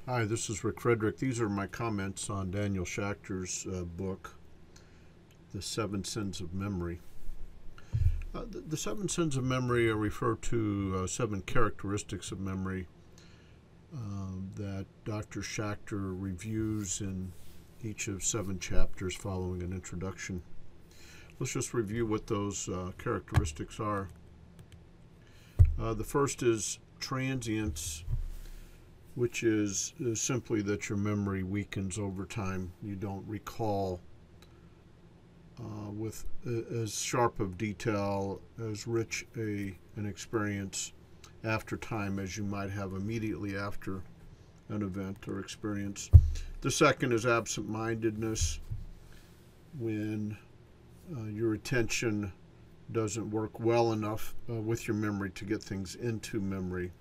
Hi, this is Frederick. These are my comments on Daniel Schachter's book, The Seven Sins of Memory. The seven sins of memory refer to seven characteristics of memory that Dr. Schacter reviews in each of 7 chapters following an introduction. Let's just review what those characteristics are. The first is transience, which is simply that your memory weakens over time. You don't recall with as sharp of detail, as rich an experience after time as you might have immediately after an event or experience. The second is absent-mindedness, when your attention doesn't work well enough with your memory to get things into memory.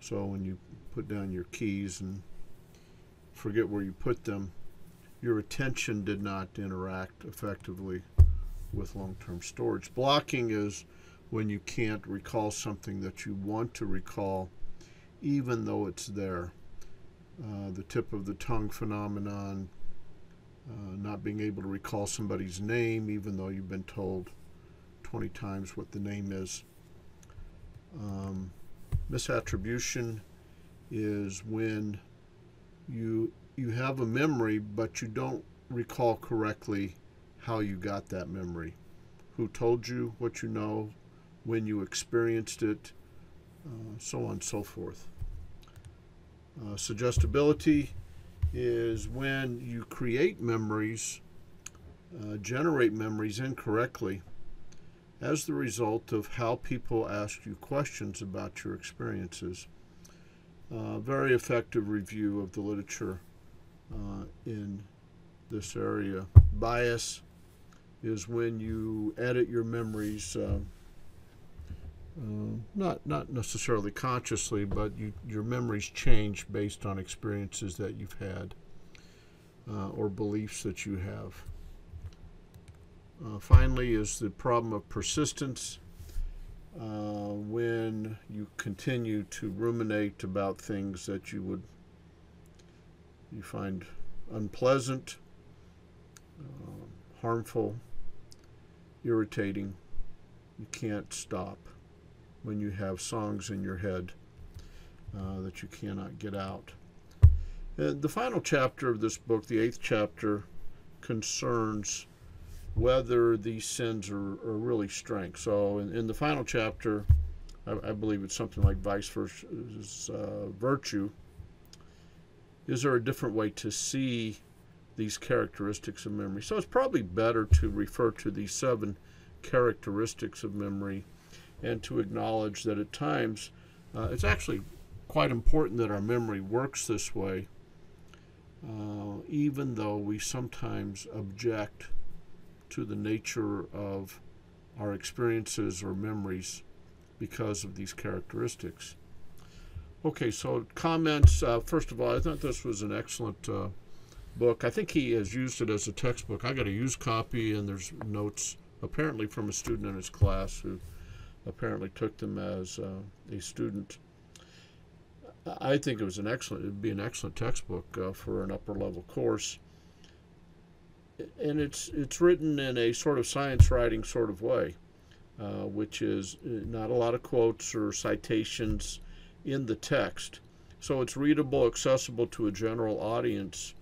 So when you put down your keys and forget where you put them, your attention did not interact effectively with long-term storage. Blocking is when you can't recall something that you want to recall, even though it's there. The tip of the tongue phenomenon, not being able to recall somebody's name, even though you've been told 20 times what the name is. Misattribution is when you have a memory, but you don't recall correctly how you got that memory, who told you what you know, when you experienced it, so on and so forth. Suggestibility is when you create memories, generate memories incorrectly as the result of how people ask you questions about your experiences. Very effective review of the literature in this area. Bias is when you edit your memories, not necessarily consciously, but your memories change based on experiences that you've had or beliefs that you have. Finally is the problem of persistence, when you continue to ruminate about things that you find unpleasant, harmful, irritating. You can't stop when you have songs in your head that you cannot get out. The final chapter of this book, the 8th chapter, concerns whether these sins are really strengths. So in the final chapter, I believe it's something like vice versus virtue. Is there a different way to see these characteristics of memory? So it's probably better to refer to these 7 characteristics of memory and to acknowledge that at times it's actually quite important that our memory works this way, even though we sometimes object to the nature of our experiences or memories because of these characteristics. Okay, so comments. First of all, I thought this was an excellent book. I think he has used it as a textbook. I got a used copy, and there's notes apparently from a student in his class who apparently took them as a student. I think it would be an excellent textbook for an upper level course. And it's written in a sort of science writing sort of way, which is not a lot of quotes or citations in the text. So it's readable, accessible to a general audience.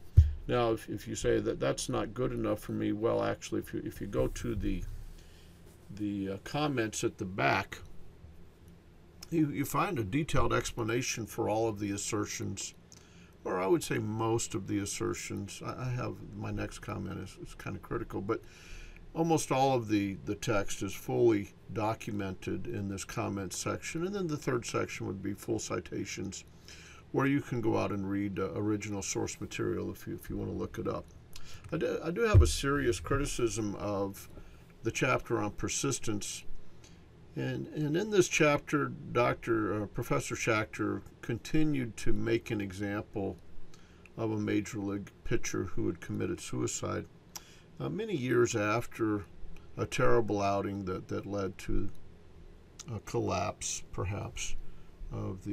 Now, if you say that that's not good enough for me, well, actually, if you go to the comments at the back, you find a detailed explanation for all of the assertions, or I would say most of the assertions. I have my next comment is kind of critical, but almost all of the text is fully documented in this comment section. And then the third section would be full citations, where you can go out and read original source material if you want to look it up. I do have a serious criticism of the chapter on persistence. And in this chapter, Professor Schacter continued to make an example of a major league pitcher who had committed suicide many years after a terrible outing that led to a collapse, perhaps, of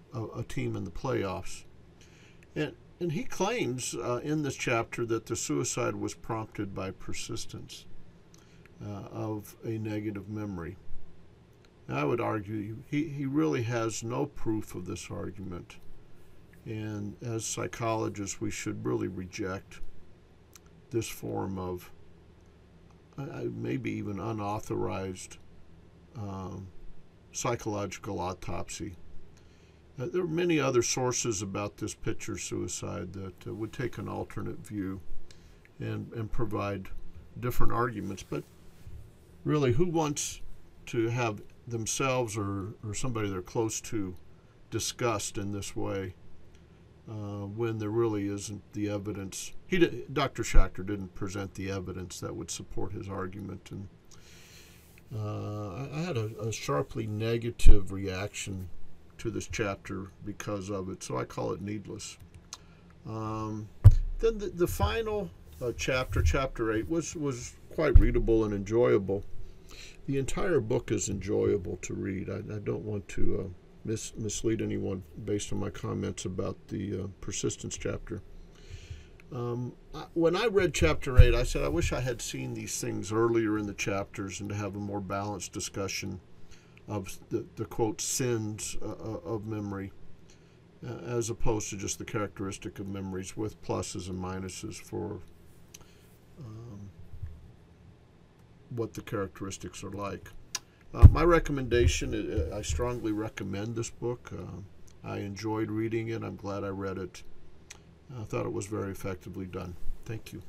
a a team in the playoffs. And he claims in this chapter that the suicide was prompted by persistence of a negative memory. I would argue he really has no proof of this argument. And as psychologists, we should really reject this form of maybe even unauthorized psychological autopsy. There are many other sources about this picture suicide that would take an alternate view and provide different arguments. But really, who wants to have themselves or somebody they're close to discussed in this way when there really isn't the evidence? Dr. Schacter didn't present the evidence that would support his argument. And I had a sharply negative reaction to this chapter because of it, so I call it needless. Then the final chapter, chapter 8, was quite readable and enjoyable. The entire book is enjoyable to read. I don't want to mislead anyone based on my comments about the persistence chapter. When I read chapter 8, I said I wish I had seen these things earlier in the chapters and to have a more balanced discussion of the quote sins of memory, as opposed to just the characteristic of memories with pluses and minuses for what the characteristics are like. My recommendation, I strongly recommend this book. I enjoyed reading it. I'm glad I read it. I thought it was very effectively done. Thank you.